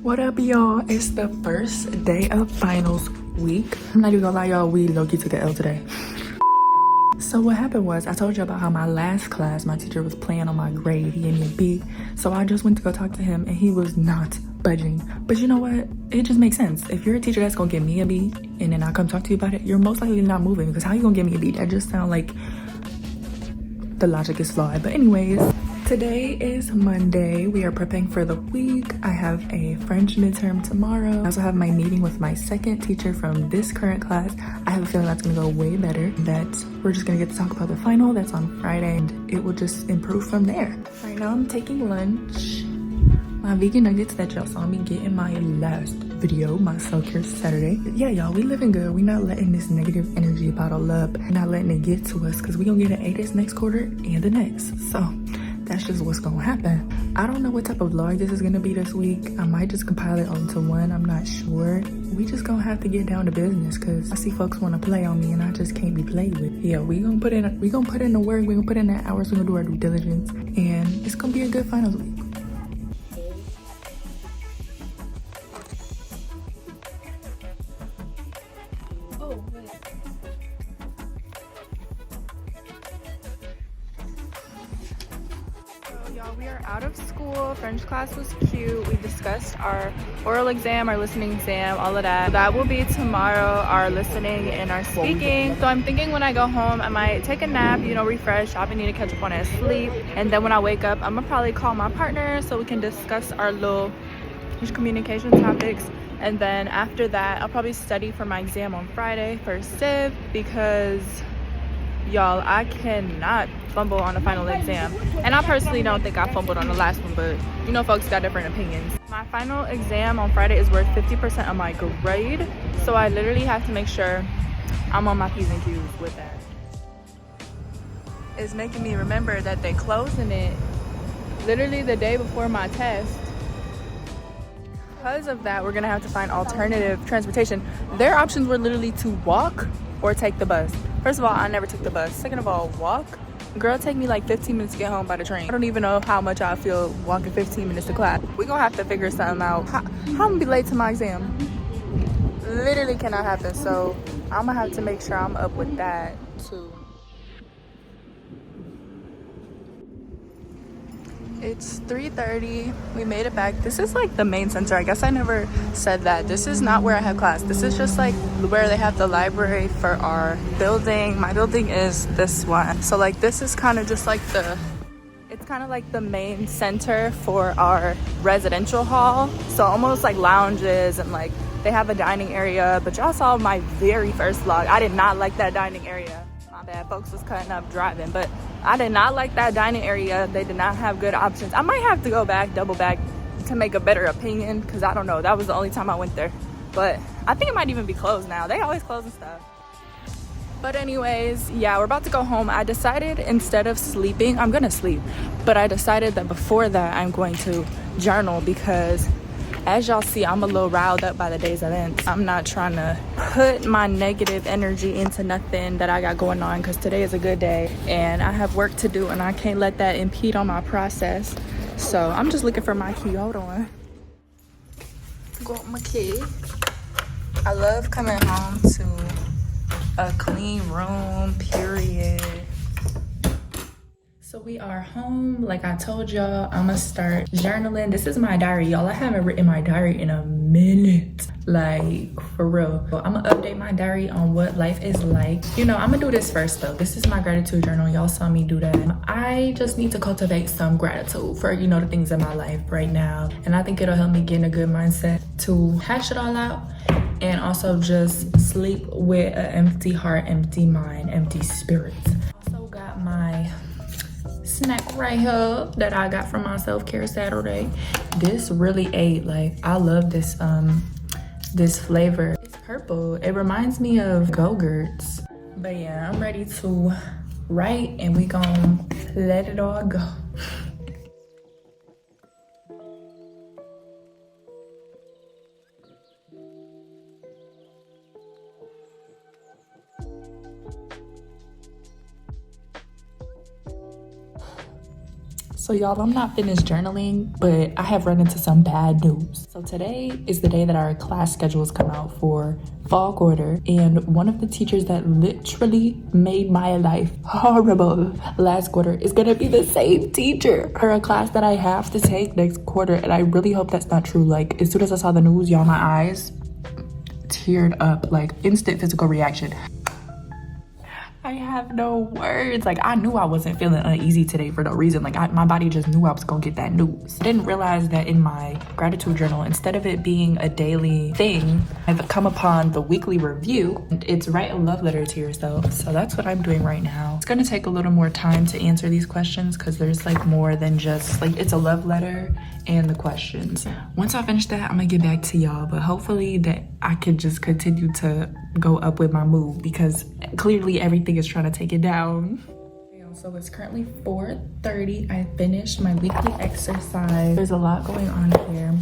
What up, y'all? It's the first day of finals week. I'm not even gonna lie, y'all, we low-key took an L today. So what happened was, I told you about how my last class, my teacher was playing on my grade. He gave me a B. So I just went to go talk to him and he was not budging. But you know what? It just makes sense. If you're a teacher that's gonna give me a B and then I come talk to you about it, you're most likely not moving, because how you gonna give me a B? That just sounds like the logic is flawed. But anyways, today is Monday. We are prepping for the week. I have a French midterm tomorrow. I also have my meeting with my second teacher from this current class. I have a feeling that's gonna go way better. That we're just gonna get to talk about the final that's on Friday and it will just improve from there. Right now I'm taking lunch. My vegan nuggets that y'all saw me get in my last video, my self-care Saturday. Yeah, y'all, we living good. We not letting this negative energy bottle up, not letting it get to us, because we gonna get an A this next quarter and the next. So that's just what's gonna happen. I don't know what type of vlog this is gonna be this week. I might just compile it onto one, I'm not sure. We just gonna have to get down to business, because I see folks wanna play on me and I just can't be played with. Yeah, we gonna put in the work, we gonna put in the hours, we gonna do our due diligence, and it's gonna be a good finals week. We are out of school. French class was cute. We discussed our oral exam, our listening exam, all of that. That will be tomorrow, our listening and our speaking. So I'm thinking when I go home, I might take a nap, you know, refresh. I need to catch up on that sleep. And then when I wake up, I'm gonna probably call my partner so we can discuss our little communication topics. And then after that, I'll probably study for my exam on Friday for Civ, because y'all, I cannot fumble on the final exam. And I personally don't think I fumbled on the last one, but you know, folks got different opinions. My final exam on Friday is worth 50% of my grade, so I literally have to make sure I'm on my P's and Q's with that. It's making me remember that they closing it literally the day before my test. Because of that, we're gonna have to find alternative transportation. Their options were literally to walk or take the bus. First of all, I never took the bus. Second of all, walk. Girl, take me like 15 minutes to get home by the train. I don't even know how much I feel walking 15 minutes to class. We gonna have to figure something out. How I'm gonna be late to my exam? Literally cannot happen. So I'm gonna have to make sure I'm up with that too. It's 3:30. We made it back. This is like the main center. I guess I never said that. This is not where I have class. This is just like where they have the library for our building. My building is this one. So like this is kind of just like it's kind of like the main center for our residential hall. So almost like lounges, and like they have a dining area. But y'all saw my very first vlog. I did not like that dining area. My bad, folks was cutting up driving, but I did not like that dining area. They did not have good options. I might have to go back, double back, to make a better opinion, because I don't know, that was the only time I went there. But I think it might even be closed now. They always closing stuff. But anyways, yeah, we're about to go home. I decided instead of sleeping, I'm gonna sleep, but I decided that before that I'm going to journal, because as y'all see, I'm a little riled up by the day's events. I'm not trying to put my negative energy into nothing that I got going on, because today is a good day and I have work to do and I can't let that impede on my process. So I'm just looking for my key. Hold on. Got my key. I love coming home to a clean room, period. So we are home. Like I told y'all, I'm gonna start journaling. This is my diary, y'all. I haven't written my diary in a minute, like for real. So I'm gonna update my diary on what life is like. You know, I'm gonna do this first though. This is my gratitude journal. Y'all saw me do that. I just need to cultivate some gratitude for, you know, the things in my life right now. And I think it'll help me get in a good mindset to hash it all out, and also just sleep with an empty heart, empty mind, empty spirit. Also got my snack right here that I got from my self-care Saturday. This really ate, like, I love this this flavor. It's purple. It reminds me of Go-Gurts. But yeah, I'm ready to write and we gonna let it all go. So y'all, I'm not finished journaling, but I have run into some bad news. So today is the day that our class schedules come out for fall quarter, and one of the teachers that literally made my life horrible last quarter is gonna be the same teacher for a class that I have to take next quarter, and I really hope that's not true. Like, as soon as I saw the news, y'all, my eyes teared up, like instant physical reaction. I have no words. Like, I knew I wasn't feeling uneasy today for no reason. Like, my body just knew I was gonna get that news. I didn't realize that in my gratitude journal, instead of it being a daily thing, I've come upon the weekly review. It's write a love letter to yourself. So that's what I'm doing right now. It's gonna take a little more time to answer these questions because there's like more than just like, it's a love letter and the questions. Once I finish that, I'm gonna get back to y'all, but hopefully that I could just continue to go up with my mood because clearly everything is trying to take it down. So it's currently 4:30. I finished my weekly exercise. There's a lot going on here.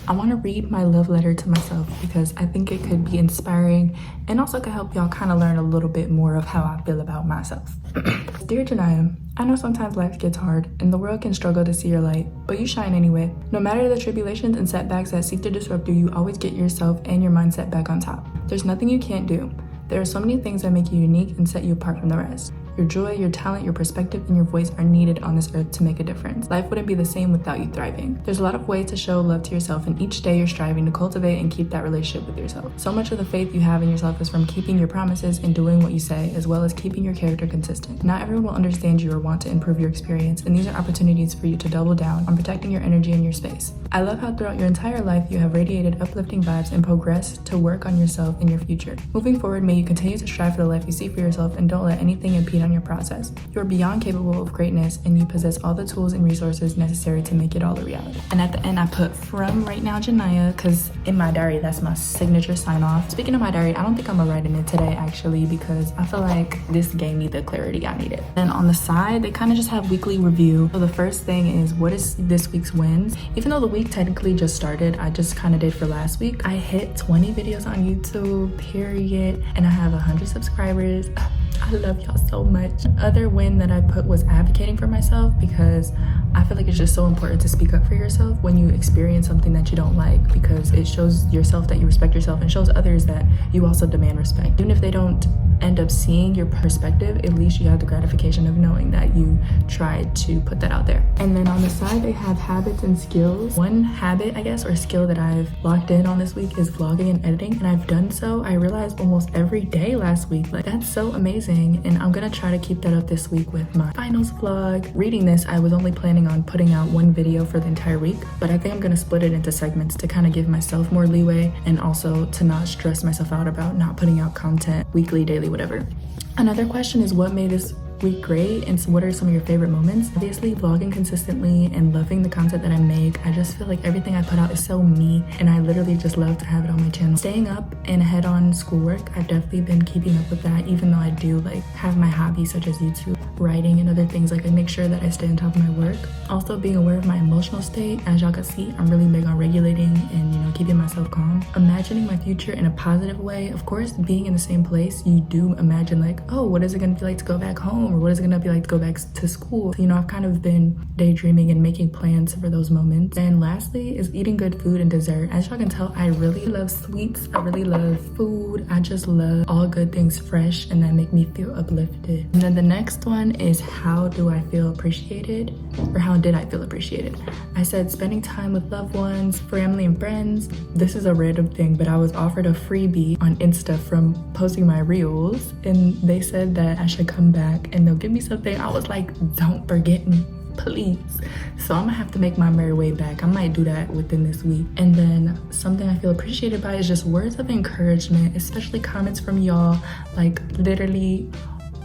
I want to read my love letter to myself because I think it could be inspiring and also could help y'all kind of learn a little bit more of how I feel about myself. Dear Janya, I know sometimes life gets hard and the world can struggle to see your light, but you shine anyway. No matter the tribulations and setbacks that seek to disrupt you, you always get yourself and your mindset back on top. There's nothing you can't do. There are so many things that make you unique and set you apart from the rest. Your joy, your talent, your perspective, and your voice are needed on this earth to make a difference. Life wouldn't be the same without you thriving. There's a lot of ways to show love to yourself, and each day you're striving to cultivate and keep that relationship with yourself. So much of the faith you have in yourself is from keeping your promises and doing what you say, as well as keeping your character consistent. Not everyone will understand you or want to improve your experience, and these are opportunities for you to double down on protecting your energy and your space. I love how throughout your entire life you have radiated uplifting vibes and progressed to work on yourself and your future. Moving forward, may you continue to strive for the life you see for yourself and don't let anything impede on your process. You're beyond capable of greatness and you possess all the tools and resources necessary to make it all a reality. And at the end I put from right now Janya, because in my diary that's my signature sign off. Speaking of my diary, I don't think I'm gonna write in it today actually because I feel like this gave me the clarity I needed. And on the side they kind of just have weekly review. So the first thing is what is this week's wins. Even though the week technically just started, I just kind of did for last week. I hit 20 videos on YouTube, period, and I have 100 subscribers. I love y'all so much. Other win that I put was advocating for myself because I feel like it's just so important to speak up for yourself when you experience something that you don't like because it shows yourself that you respect yourself and shows others that you also demand respect. Even if they don't end up seeing your perspective, at least you have the gratification of knowing that you tried to put that out there. And then on the side they have habits and skills. One habit, I guess, or skill that I've locked in on this week is vlogging and editing, and I've done so, I realized, almost every day last week. Like, that's so amazing, and I'm gonna try to keep that up this week with my finals vlog. Reading this, I was only planning on putting out one video for the entire week, but I think I'm gonna split it into segments to kind of give myself more leeway and also to not stress myself out about not putting out content weekly, daily, whatever. Another question is what made this week great and so what are some of your favorite moments? Obviously vlogging consistently and loving the content that I make. I just feel like everything I put out is so me and I literally just love to have it on my channel. Staying up and ahead on schoolwork, I've definitely been keeping up with that even though I do like have my hobbies such as YouTube, writing, and other things. Like I make sure that I stay on top of my work. Also being aware of my emotional state. As y'all can see, I'm really big on regulating and, you know, keeping myself calm. Imagining my future in a positive way. Of course, being in the same place, you do imagine like, oh, what is it gonna be like to go back home? Or what is it gonna be like to go back to school? So, you know, I've kind of been daydreaming and making plans for those moments. And lastly is eating good food and dessert. As y'all can tell, I really love sweets. I really love food. I just love all good things fresh and that make me feel uplifted. And then the next one is how do I feel appreciated? Or how did I feel appreciated? I said spending time with loved ones, family and friends. This is a random thing, but I was offered a freebie on Insta from posting my reels and they said that I should come back and they'll give me something. I was like, don't forget me, please. So I'm gonna have to make my merry way back. I might do that within this week. And then something I feel appreciated by is just words of encouragement, especially comments from y'all. Like literally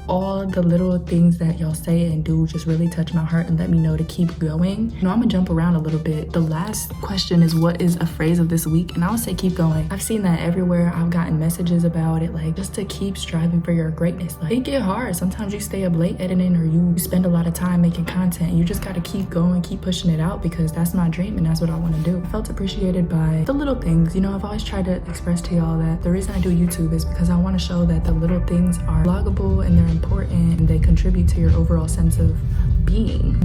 all the little things that y'all say and do just really touch my heart and let me know to keep going. You know, I'm gonna jump around a little bit. The last question is what is a phrase of this week? And I would say keep going. I've seen that everywhere. I've gotten messages about it, like just to keep striving for your greatness. Like it get hard. Sometimes you stay up late editing or you spend a lot of time making content. You just gotta keep going, keep pushing it out because that's my dream and that's what I wanna do. I felt appreciated by the little things. You know, I've always tried to express to y'all that the reason I do YouTube is because I wanna show that the little things are vloggable and they're important and they contribute to your overall sense of being.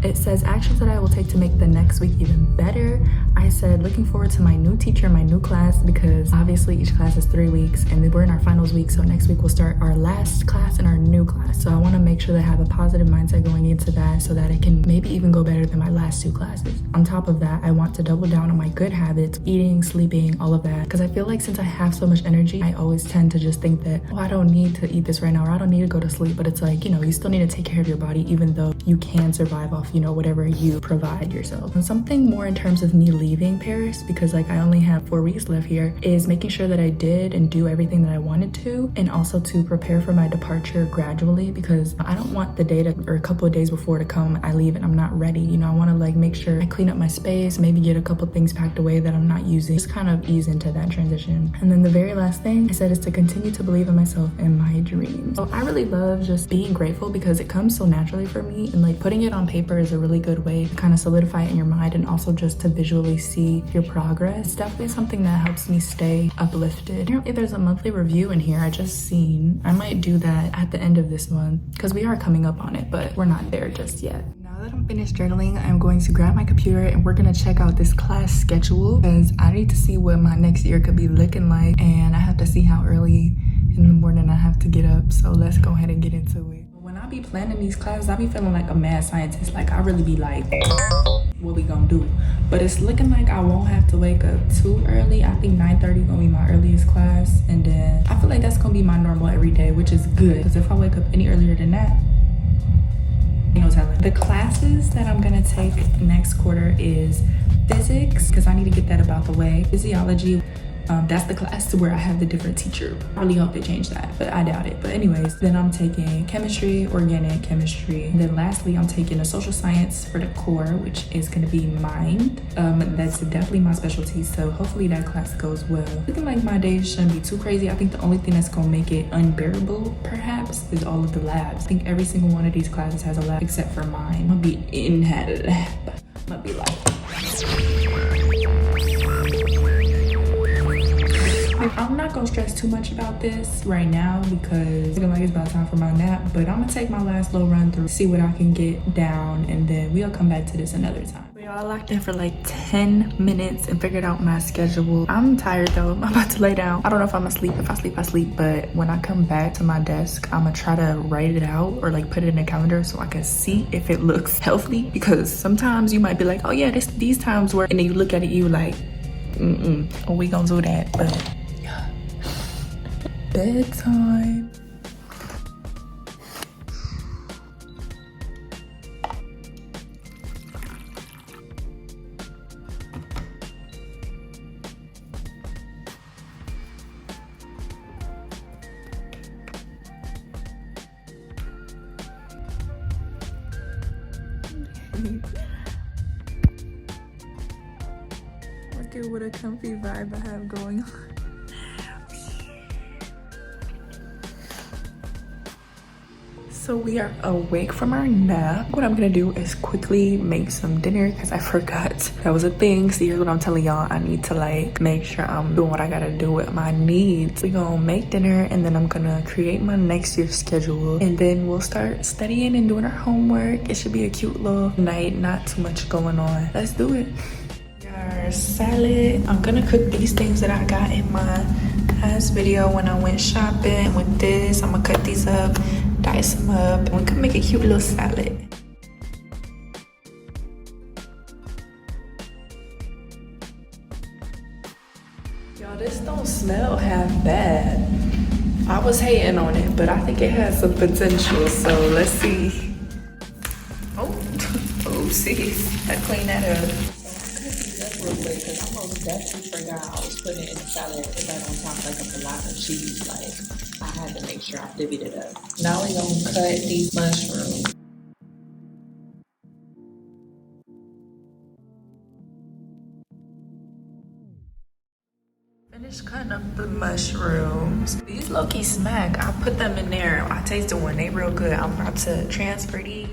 It says actions that I will take to make the next week even better. I said looking forward to my new teacher, my new class, because obviously each class is 3 weeks and then we're in our finals week. So next week we'll start our last class in our new class. So I want to make sure that I have a positive mindset going into that so that it can maybe even go better than my last 2 classes. On top of that, I want to double down on my good habits, eating, sleeping, all of that. Because I feel like since I have so much energy, I always tend to just think that, oh, I don't need to eat this right now, or I don't need to go to sleep. But it's like, you know, you still need to take care of your body, even though you can survive off, you know, whatever you provide yourself. And something more in terms of me leaving Paris, because like I only have 4 weeks left here, is making sure that I did and do everything that I wanted to, and also to prepare for my departure gradually, because I don't want the day to, or a couple of days before to come, I leave and I'm not ready. You know, I want to like make sure I clean up my space, maybe get a couple things packed away that I'm not using, just kind of ease into that transition. And then the very last thing I said is to continue to believe in myself and my dreams. So I really love just being grateful because it comes so naturally for me, and like putting it on paper is a really good way to kind of solidify it in your mind and also just to visually see your progress. It's definitely something that helps me stay uplifted. Apparently there's a monthly review in here I just seen. I might do that at the end of this month because we are coming up on it, but we're not there just yet. Now that I'm finished journaling, I'm going to grab my computer and we're gonna check out this class schedule because I need to see what my next year could be looking like, and I have to see how early in the morning I have to get up. So let's go ahead and get into it. When I be planning these classes, I be feeling like a mad scientist. Like I really be like, what we gonna do? But it's looking like I won't have to wake up too early. I think 9:30 gonna be my earliest class, and then I feel like that's gonna be my normal every day, which is good, because if I wake up any earlier than that, no telling. The classes that I'm gonna take next quarter is physics, because I need to get that about the way. Physiology, that's the class where I have the different teacher. I really hope they change that, but I doubt it. But anyways, then I'm taking chemistry, organic chemistry. And then lastly, I'm taking a social science for the core, which is gonna be mind. That's definitely my specialty, so hopefully that class goes well. Looking like my days shouldn't be too crazy. I think the only thing that's gonna make it unbearable, perhaps, is all of the labs. I think every single one of these classes has a lab except for mine. I'm gonna be in that lab. I'm gonna be like, I'm not gonna stress too much about this right now because it's looking like it's about time for my nap, but I'm gonna take my last little run through, see what I can get down, and then we'll come back to this another time. We all locked in for like 10 minutes and figured out my schedule. I'm tired though. I'm about to lay down. I don't know if I'm asleep. If I sleep, I sleep. But when I come back to my desk, I'm gonna try to write it out or like put it in a calendar so I can see if it looks healthy, because sometimes you might be like, oh yeah, these times work, and then you look at it, you like, oh, we gonna do that, but bedtime. Look at what a comfy vibe I have going on. So we are awake from our nap. What I'm gonna do is quickly make some dinner because I forgot that was a thing. So here's what I'm telling y'all. I need to like make sure I'm doing what I gotta do with my needs. We're gonna make dinner and then I'm gonna create my next year's schedule, and then we'll start studying and doing our homework. It should be a cute little night, not too much going on. Let's do it. Our salad. I'm gonna cook these things that I got in my last video when I went shopping. With this, I'm gonna cut these up, dice them up, and we can make a cute little salad. Y'all, this don't smell half bad. I was hating on it, but I think it has some potential, so let's see. Oh, oopsies, I clean that up. Real quick, because I most definitely forgot I was putting it in the salad, put that on top like a fillet of cheese. Like, I had to make sure I divvied it up. Now we're gonna cut these mushrooms. Finished cutting up the mushrooms. These low-key smack. I put them in there. I tasted one, they real good. I'm about to transfer these.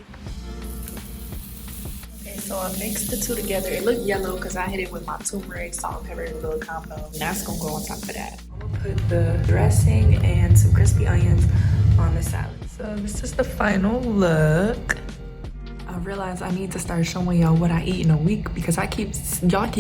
So I mixed the two together. It looked yellow because I hit it with my turmeric, salt, and pepper, little combo. And that's gonna go on top of that. I'm gonna put the dressing and some crispy onions on the salad. So this is the final look. I realized I need to start showing y'all what I eat in a week because y'all keep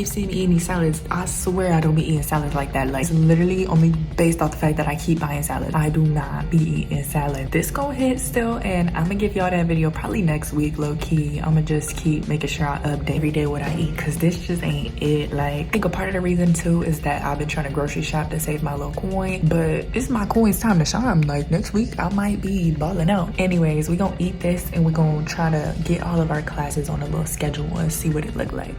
seeing me eating these salads. I swear I don't be eating salads like that. Like, it's literally only based off the fact that I keep buying salad. I do not be eating salad. This gon' hit still, and I'm gonna give y'all that video probably next week, low key. I'm gonna just keep making sure I update every day what I eat because this just ain't it. Like, I think a part of the reason too is that I've been trying to grocery shop to save my little coin, but it's my coin's time to shine. Like, next week I might be balling out. Anyways, we gonna eat this and we're gonna try to get all of our classes on a little schedule and see what it look like.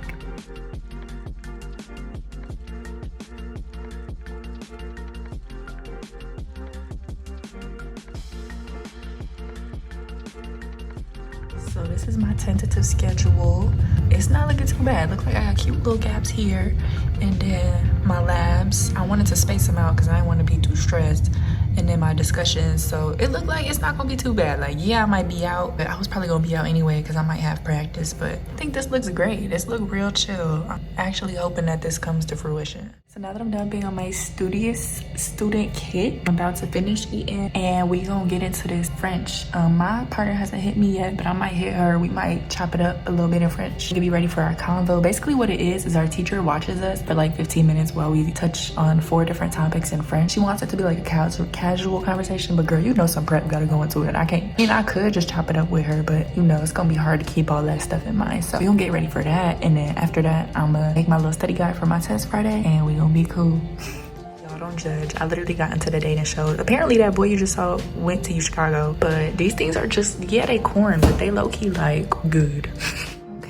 So this is my tentative schedule. It's not looking too bad. Looks like I got cute little gaps here. And then my labs, I wanted to space them out because I didn't want to be too stressed. And then my discussions, so it looked like it's not gonna be too bad. Like, yeah, I might be out, but I was probably gonna be out anyway because I might have practice. But I think this looks great. This looks real chill. I'm actually hoping that this comes to fruition. So now that I'm done being on my studious student kit, I'm about to finish eating and we gonna get into this French. My partner hasn't hit me yet, but I might hit her. We might chop it up a little bit in French to be ready for our convo. Basically what it is our teacher watches us for like 15 minutes while we touch on 4 different topics in French. She wants it to be like a casual conversation, but girl, you know some prep gotta go into it. I could just chop it up with her, but you know, it's gonna be hard to keep all that stuff in mind. So we gonna get ready for that. And then after that, I'm gonna make my little study guide for my test Friday and we gonna be cool. Y'all don't judge. I literally got into the dating show. Apparently that boy you just saw went to Uchicago, but these things are just, yeah, they corn, but they low-key like good.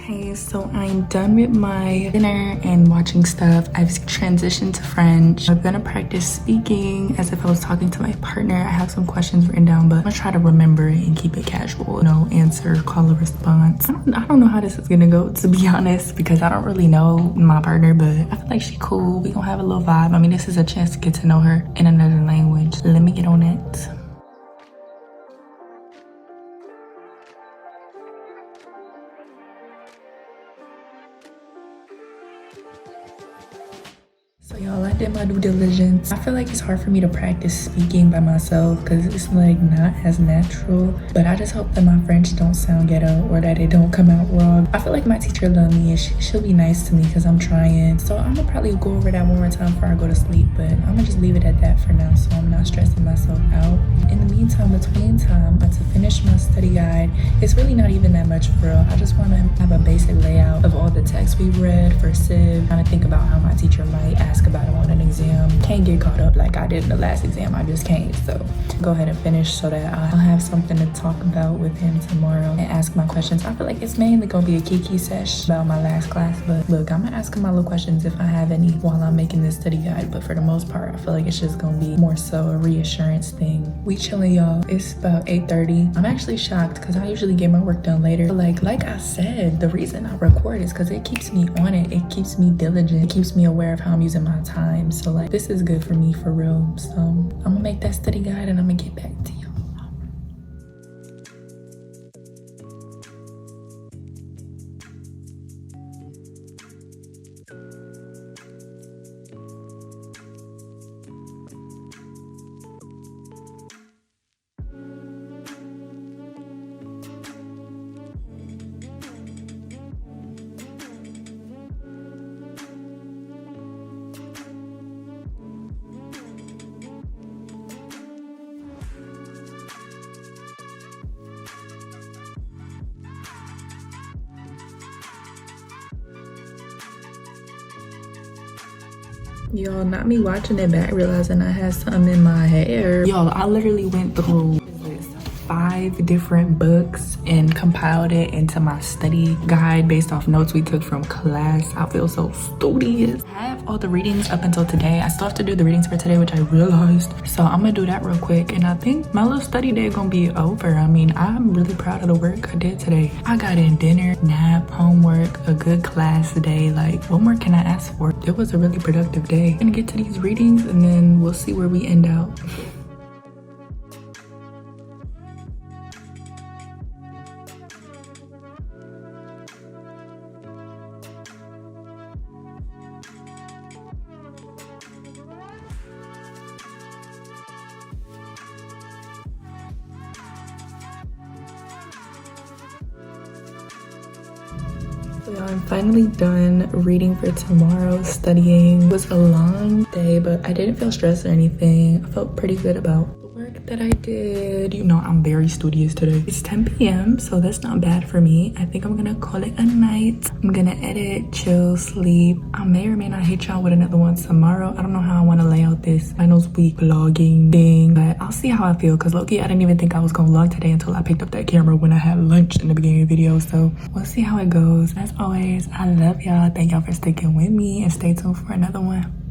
Okay, so I'm done with my dinner and watching stuff. I've transitioned to French. I'm gonna practice speaking as if I was talking to my partner. I have some questions written down, but I'm gonna try to remember it and keep it casual. You know, answer, call a response. I don't know how this is gonna go, to be honest, because I don't really know my partner, but I feel like she's cool. We gonna have a little vibe. I mean, this is a chance to get to know her in another language. Let me get on it. So y'all, I did my due diligence. I feel like it's hard for me to practice speaking by myself because it's like not as natural, but I just hope that my French don't sound ghetto or that it don't come out wrong. I feel like my teacher loves me and she'll be nice to me because I'm trying. So I'm gonna probably go over that one more time before I go to sleep, but I'm gonna just leave it at that for now so I'm not stressing myself out. In the meantime, between time, to finish my study guide, it's really not even that much for real. I just want to have a basic layout of all the texts we read for Civ, kind of think about how my teacher might ask about it on an exam. Can't get caught up like I did in the last exam. I just can't. So go ahead and finish so that I'll have something to talk about with him tomorrow and ask my questions. I feel like it's mainly gonna be a kiki sesh about my last class, but look, I'm gonna ask him my little questions if I have any while I'm making this study guide. But for the most part, I feel like it's just gonna be more so a reassurance thing. We chilling, y'all. It's about 8:30. I'm actually shocked because I usually get my work done later. But like I said, the reason I record is because it keeps me on it. It keeps me diligent. It keeps me aware of how I'm using my time. So like, this is good for me for real. So I'm gonna make that study guide and I'm gonna get back to you. Y'all, not me watching it back realizing I had something in my hair. Y'all, I literally went through 5 different books and compiled it into my study guide based off notes we took from class. I feel so studious. I have all the readings up until today. I still have to do the readings for today, which I realized. So I'm gonna do that real quick. And I think my little study day gonna be over. I mean, I'm really proud of the work I did today. I got in dinner, nap, homework, a good class today. Like, what more can I ask for? It was a really productive day. I'm gonna get to these readings and then we'll see where we end out. So y'all, I'm finally done reading for tomorrow, studying. It was a long day, but I didn't feel stressed or anything. I felt pretty good about the work that I did. You know, I'm very studious today. It's 10 p.m, so that's not bad for me. I think I'm gonna call it a night. I'm gonna edit, chill, sleep. I may or may not hit y'all with another one tomorrow. I don't know how I want to lay out this finals week vlogging thing, but I'll see how I feel, because low-key, I didn't even think I was gonna vlog today until I picked up that camera when I had lunch in the beginning of the video. So we'll see how it goes. As always, I love y'all. Thank y'all for sticking with me, and stay tuned for another one.